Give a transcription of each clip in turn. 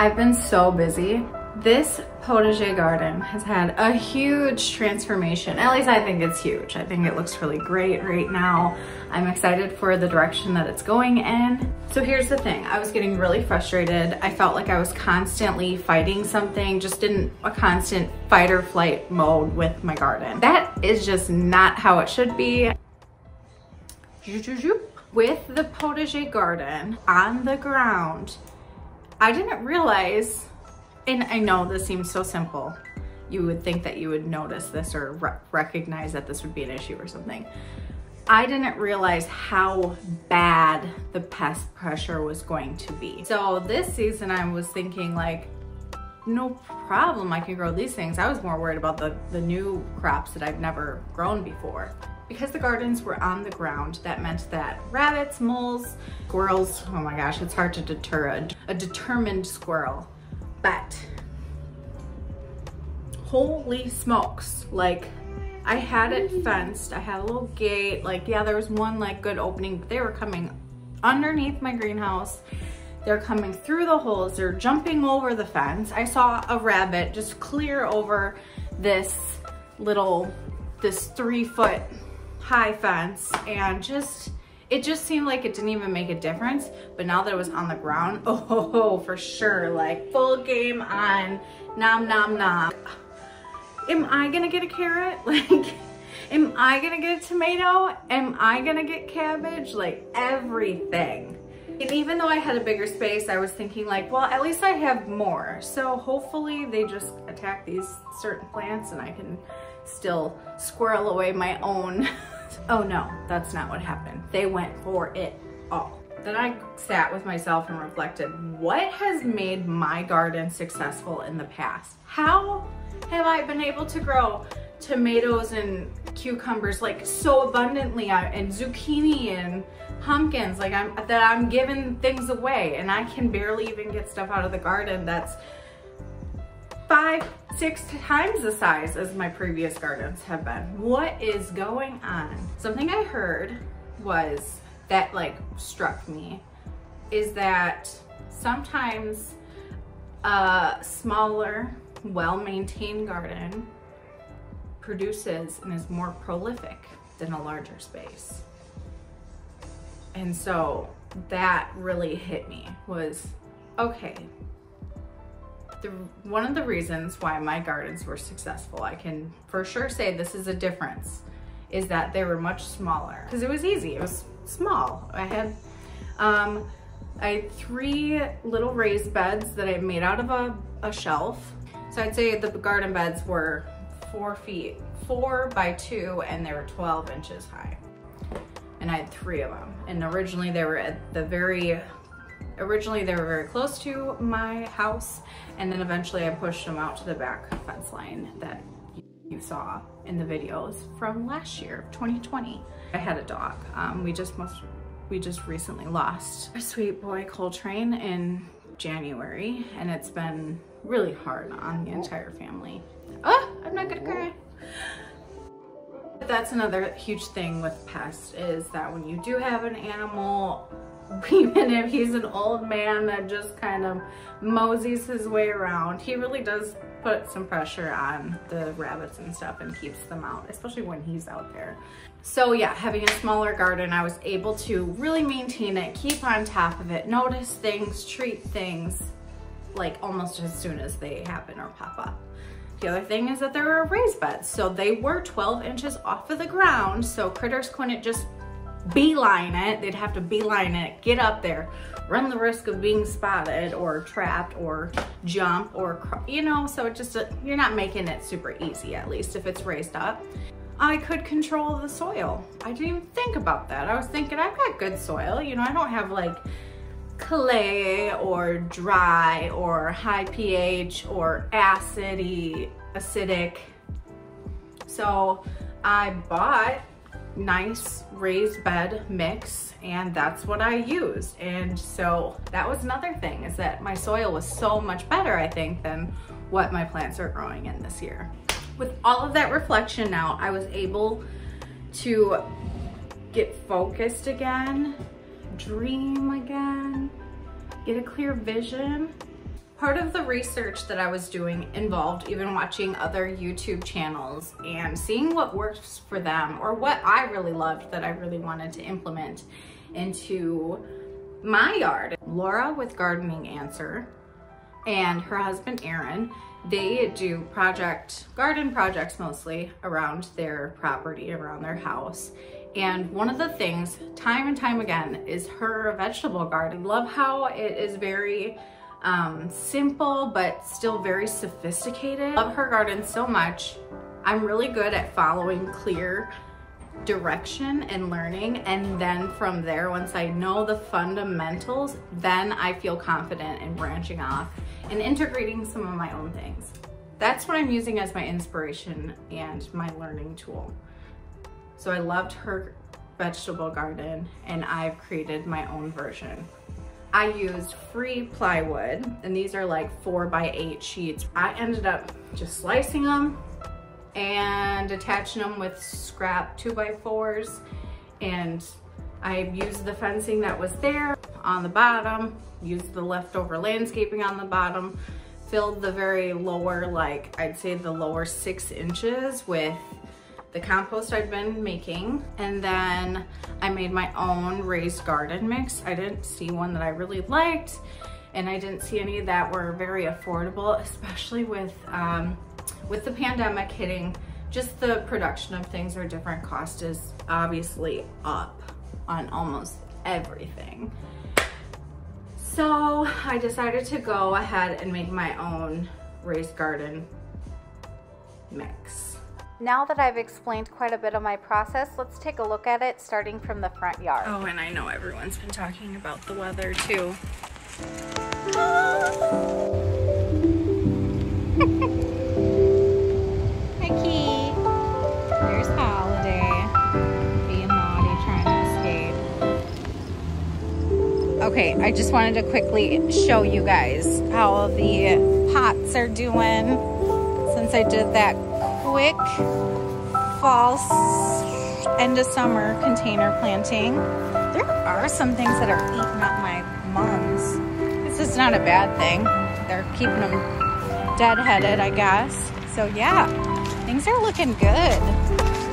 I've been so busy. This protege garden has had a huge transformation. At least I think it's huge. I think it looks really great right now. I'm excited for the direction that it's going in. So here's the thing, I was getting really frustrated. I felt like I was constantly fighting something, just in a constant fight or flight mode with my garden. That is just not how it should be. With the protege garden on the ground, I didn't realize, and I know this seems so simple, you would think that you would notice this or recognize that this would be an issue or something. I didn't realize how bad the pest pressure was going to be. So this season I was thinking like, no problem, I can grow these things. I was more worried about the new crops that I've never grown before. Because the gardens were on the ground, that meant that rabbits, moles, squirrels, oh my gosh, it's hard to deter a determined squirrel. But holy smokes, like I had it fenced, I had a little gate, like yeah, there was one like good opening, but they were coming underneath my greenhouse. They're coming through the holes, they're jumping over the fence. I saw a rabbit just clear over this 3-foot high fence, and it just seemed like it didn't even make a difference. But now that it was on the ground, oh, for sure, like full game on, nom nom nom. Am I gonna get a carrot? Like, am I gonna get a tomato? Am I gonna get cabbage? Like everything. And even though I had a bigger space, I was thinking like, well, at least I have more. So hopefully they just attack these certain plants and I can still squirrel away my own. Oh no, that's not what happened. They went for it all. Then I sat with myself and reflected, what has made my garden successful in the past? How have I been able to grow tomatoes and cucumbers like so abundantly, and zucchini and pumpkins, like I'm giving things away, and I can barely even get stuff out of the garden that's 5-6 times the size as my previous gardens have been. What is going on? Something I heard was that like struck me is that sometimes a smaller, well-maintained garden produces and is more prolific than a larger space. And so that really hit me, was okay, one of the reasons why my gardens were successful, I can for sure say this is a difference, is that they were much smaller. Because it was easy, it was small. I had 3 little raised beds that I made out of a shelf. So I'd say the garden beds were 4 by 2, and they were 12 inches high. And I had 3 of them. And originally they were very close to my house, and then eventually I pushed them out to the back fence line that you saw in the videos from last year, 2020. I had a dog. We just recently lost our sweet boy Coltrane in January, and it's been really hard on the entire family. Oh, I'm not gonna cry. But that's another huge thing with pests, is that when you do have an animal, even if he's an old man that just kind of moseys his way around, he really does put some pressure on the rabbits and stuff and keeps them out, especially when he's out there. So yeah, having a smaller garden, I was able to really maintain it, keep on top of it, notice things, treat things like almost as soon as they happen or pop up. The other thing is that there were raised beds, so they were 12 inches off of the ground, so critters couldn't just beeline it. They'd have to beeline it, get up there, run the risk of being spotted or trapped or jump or, you know, so it just, you're not making it super easy, at least if it's raised up. I could control the soil. I didn't even think about that. I was thinking I've got good soil, you know, I don't have like clay or dry or high pH or acidic. So I bought nice raised bed mix, and that's what I used. And so that was another thing, is that my soil was so much better, I think, than what my plants are growing in this year. With all of that reflection now, I was able to get focused again, dream again, get a clear vision. Part of the research that I was doing involved even watching other YouTube channels and seeing what works for them or what I really loved that I really wanted to implement into my yard. Laura with Gardening Answer and her husband Aaron, they do garden projects mostly around their property, around their house. And one of the things, time and time again, is her vegetable garden. Love how it is very simple, but still very sophisticated. Love her garden so much. I'm really good at following clear direction and learning, and then from there, once I know the fundamentals, then I feel confident in branching off and integrating some of my own things. That's what I'm using as my inspiration and my learning tool. So I loved her vegetable garden and I've created my own version. I used free plywood, and these are like 4x8 sheets. I ended up just slicing them and attaching them with scrap 2x4s, and I used the fencing that was there on the bottom, used the leftover landscaping on the bottom, filled the very lower, like I'd say the lower 6 inches with the compost I'd been making, and then I made my own raised garden mix. I didn't see one that I really liked, and I didn't see any that were very affordable, especially with the pandemic hitting. Just the production of things are different. Cost is obviously up on almost everything. So I decided to go ahead and make my own raised garden mix. Now that I've explained quite a bit of my process, let's take a look at it starting from the front yard. Oh, and I know everyone's been talking about the weather too. Hi, Key. There's Holiday. Being naughty, trying to escape. Okay, I just wanted to quickly show you guys how the pots are doing since I did that quick fall end of summer container planting. There are some things that are eating up my mums. This is not a bad thing. They're keeping them deadheaded, I guess. So yeah, things are looking good.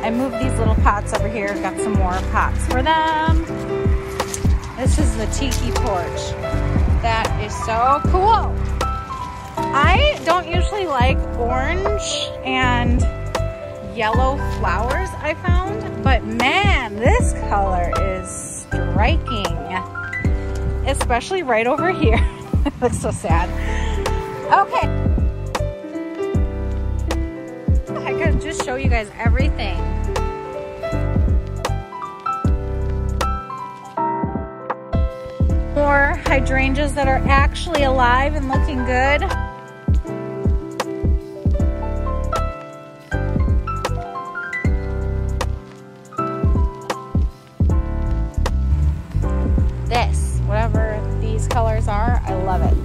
I moved these little pots over here, got some more pots for them. This is the tiki porch. That is so cool. I don't usually like orange and yellow flowers, I found, but man, this color is striking, especially right over here. It looks so sad. Okay, I could just show you guys everything. More hydrangeas that are actually alive and looking good. This, whatever these colors are, I love it.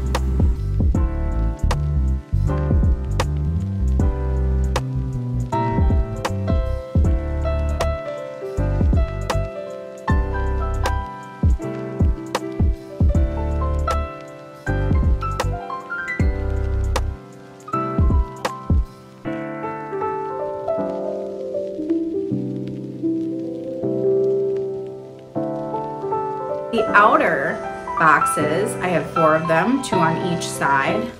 The outer boxes, I have 4 of them, 2 on each side.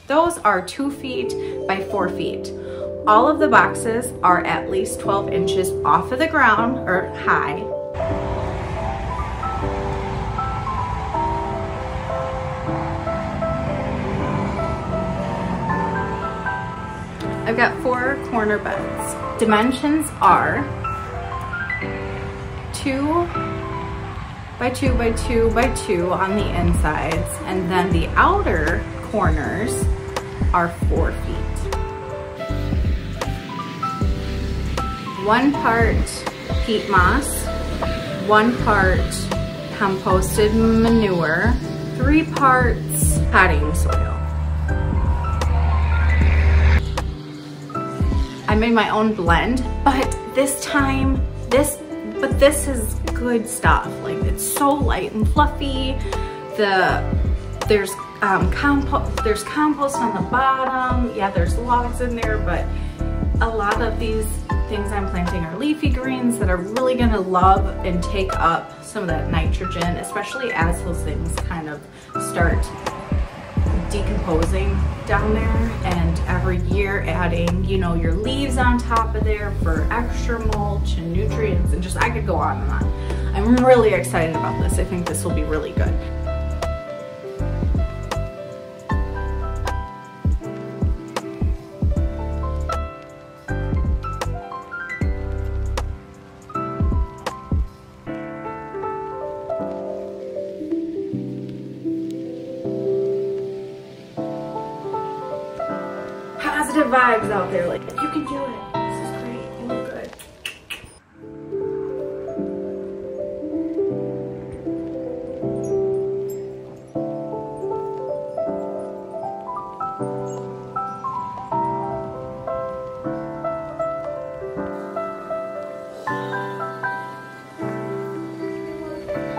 Those are 2 feet by 4 feet. All of the boxes are at least 12 inches off of the ground or high. I've got 4 corner beds. Dimensions are 2 by 2 by 2 by 2 on the insides, and then the outer corners are 4 feet. 1 part peat moss, 1 part composted manure, 3 parts potting soil. I made my own blend, but this time, this is good stuff. Like, it's so light and fluffy. There's there's compost on the bottom. Yeah, there's logs in there, but a lot of these things I'm planting are leafy greens that are really gonna love and take up some of that nitrogen, especially as those things kind of start decomposing down there, and every year adding, you know, your leaves on top of there for extra mulch and nutrients, and just, I could go on and on. I'm really excited about this. I think this will be really good. Positive vibes out there, like, you can do it. This is great. You look good.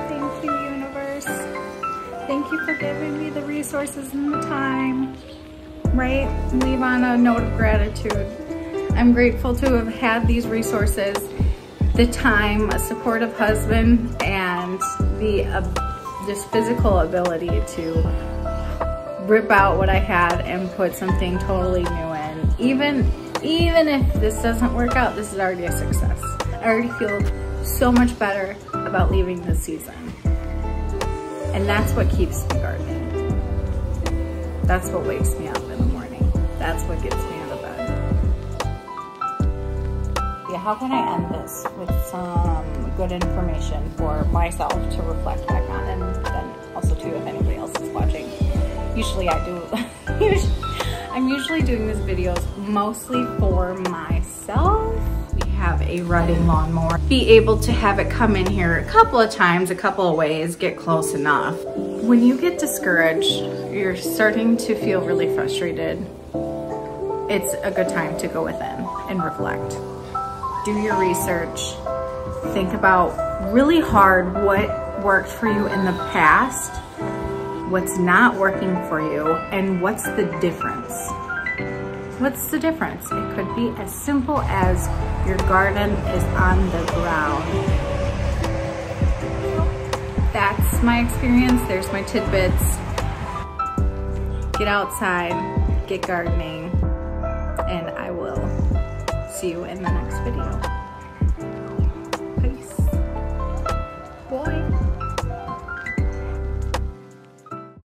Thank you, universe. Thank you for giving me the resources and the time. Right? Leave on a note of gratitude. I'm grateful to have had these resources, the time, a supportive husband, and the just physical ability to rip out what I had and put something totally new in. Even if this doesn't work out, this is already a success. I already feel so much better about leaving this season. And that's what keeps me gardening. That's what wakes me up in the morning. That's what gets me out of bed. Yeah, how can I end this with some good information for myself to reflect back on, and then also too if anybody else is watching. Usually I do, I'm usually doing these videos mostly for myself. We have a riding lawnmower. Be able to have it come in here a couple of times, a couple of ways, get close enough. When you get discouraged, you're starting to feel really frustrated, it's a good time to go within and reflect. Do your research. Think about really hard what worked for you in the past, what's not working for you, and what's the difference. What's the difference? It could be as simple as your garden is on the ground. That's my experience. There's my tidbits. Get outside, get gardening, and I will see you in the next video.